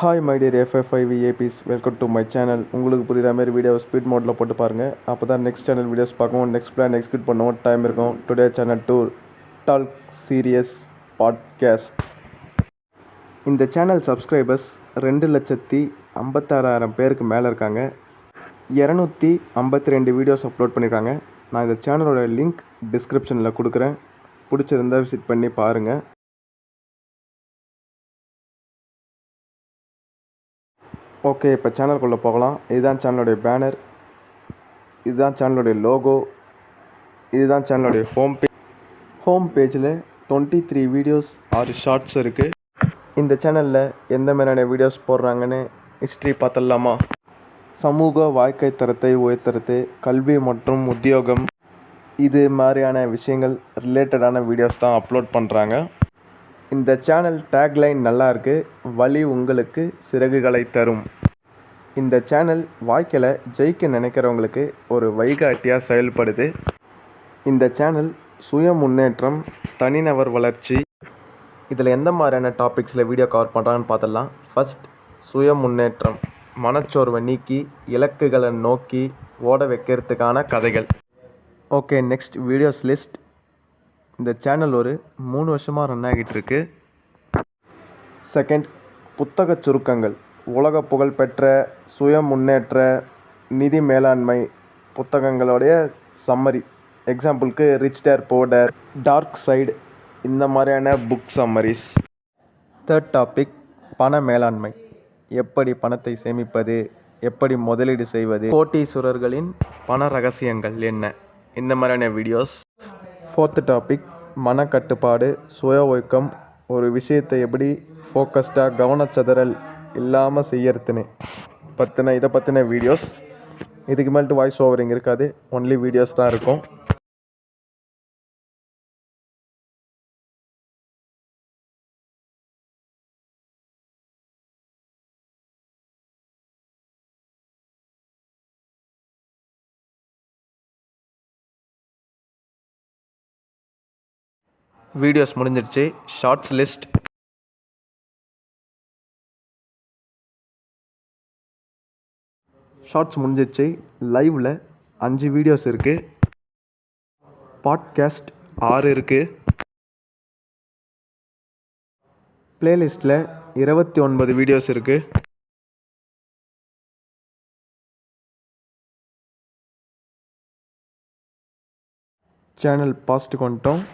Hi my dear FF5VAPs, welcome to my channel. உங்களுக்கு புரியுற மாதிரி வீடியோவை ஸ்பீட் மோடில் போட்டு பாருங்கள். அப்போ தான் நெக்ஸ்ட் சேனல் வீடியோஸ் பார்க்கவும், நெக்ஸ்ட் பிளான் எக்ஸிக்யூட் பண்ணவும் டைம் இருக்கும். Today channel tour talk serious podcast. இந்த சேனல் சப்ஸ்கிரைபர்ஸ் 2,56,000 பேருக்கு மேலே இருக்காங்க. 252 வீடியோஸ் அப்லோட் பண்ணியிருக்காங்க. நான் இந்த சேனலோட லிங்க் டிஸ்கிரிப்ஷனில் கொடுக்குறேன். பிடிச்சிருந்தால் விசிட் பண்ணி பாருங்கள். ஓகே, இப்போ சேனலுக்குள்ளே போகலாம். இதுதான் சேனலுடைய பேனர், இதுதான் சேனலுடைய லோகோ, இதுதான் சேனலுடைய ஹோம் பேஜில் 23 வீடியோஸ் 6 ஷார்ட்ஸ் இருக்குது. இந்த சேனலில் எந்த மாதிரியான வீடியோஸ் போடுறாங்கன்னு ஹிஸ்ட்ரி பார்த்துடலாமா? சமூக வாழ்க்கை தரத்தை உயர்த்துறது, கல்வி மற்றும் உத்தியோகம், இது மாதிரியான விஷயங்கள் ரிலேட்டடான வீடியோஸ் தான் அப்லோட் பண்ணுறாங்க. இந்த சேனல் டேக்லைன் நல்லா இருக்குது, வழி உங்களுக்கு சிறகுகளை தரும். இந்த சேனல் வாழ்க்கையில் ஜெயிக்க நினைக்கிறவங்களுக்கு ஒரு வழிகாட்டியாக செயல்படுது. இந்த சேனல் சுய முன்னேற்றம், தனிநபர் வளர்ச்சி, இதில் எந்த மாதிரியான டாபிக்ஸில் வீடியோ கவர் பண்ணுறாங்கன்னு பார்த்துடலாம். ஃபர்ஸ்ட், சுய முன்னேற்றம், மனச்சோர்வை நீக்கி இலக்குகளை நோக்கி ஓட வைக்கிறதுக்கான கதைகள். Okay, next videos list. இந்த சேனல் ஒரு 3 வருஷமாக ரன் ஆகிட்டு இருக்கு. செகண்ட், புத்தக சுருக்கங்கள், உலக புகழ்பெற்ற சுய முன்னேற்ற, நிதி மேலாண்மை புத்தகங்களுடைய சம்மரி. எக்ஸாம்பிளுக்கு rich dad poor dad, dark side, இந்த மாதிரியான புக் சம்மரிஸ். தேர்ட் டாபிக், பண மேலாண்மை, எப்படி பணத்தை சேமிப்பது, எப்படி முதலீடு செய்வது, கோட்டீஸ்வரர்களின் பண ரகசியங்கள் என்ன, இந்த மாதிரியான வீடியோஸ். ஃபோர்த் டாபிக், மனக்கட்டுப்பாடு, சுய ஒழுக்கம், ஒரு விஷயத்தை எப்படி ஃபோக்கஸ்டாக கவனச்சிதறல் இல்லாமல் செய்யறதுன்னு இதை பற்றின வீடியோஸ். இதுக்கு மேல்ட்டு வாய்ஸ் ஓவரிங் இருக்காது, ஒன்லி வீடியோஸ் தான் இருக்கும். வீடியோஸ் முடிஞ்சிடுச்சு. Shorts list. ஷார்ட்ஸ் முடிஞ்சிடுச்சு. லைவில் 5 வீடியோஸ் இருக்குது. பாட்காஸ்ட் 6 இருக்குது. பிளேலிஸ்ட்டில் 29 வீடியோஸ் இருக்குது. சேனல் பாஸ்ட்டுக்கு வந்துட்டோம்.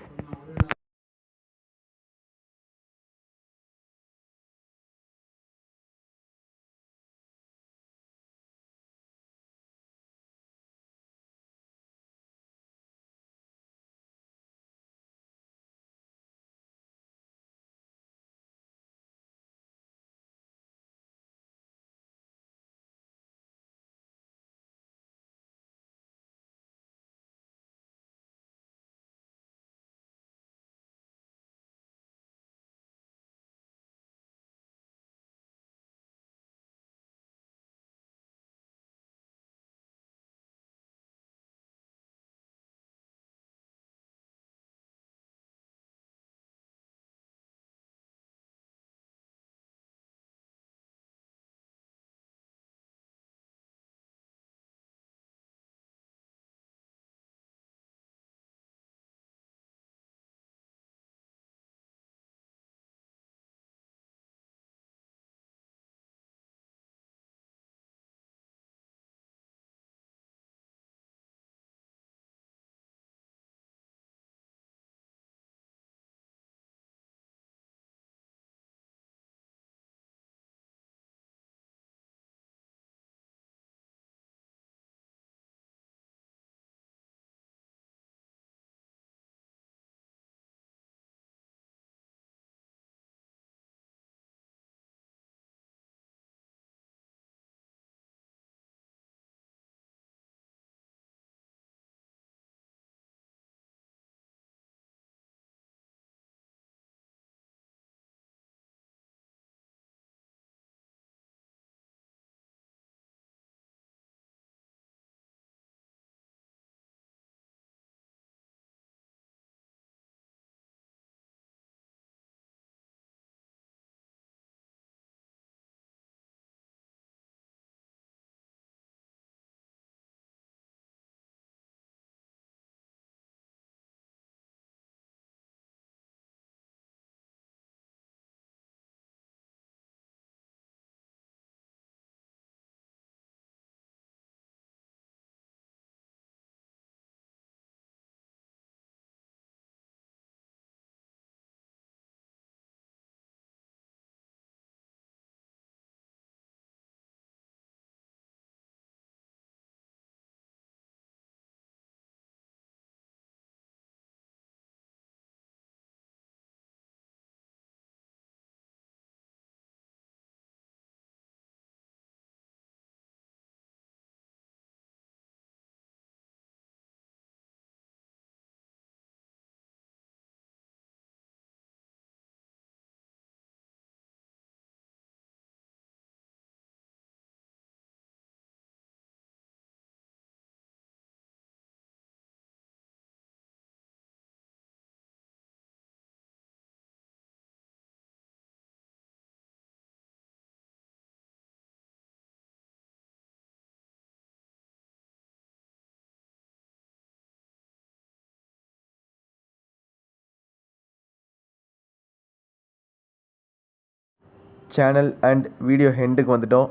சேனல் அண்ட் வீடியோ ஹெண்டுக்கு வந்துட்டோம்.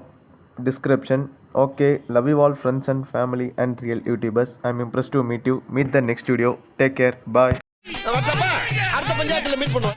Description. Okay, love you all friends and family and real youtubers. I am impressed to meet you. Meet the next video. Take care. Bye. அடுத்த பஞ்சாயத்துல meet பண்ணுவோம்.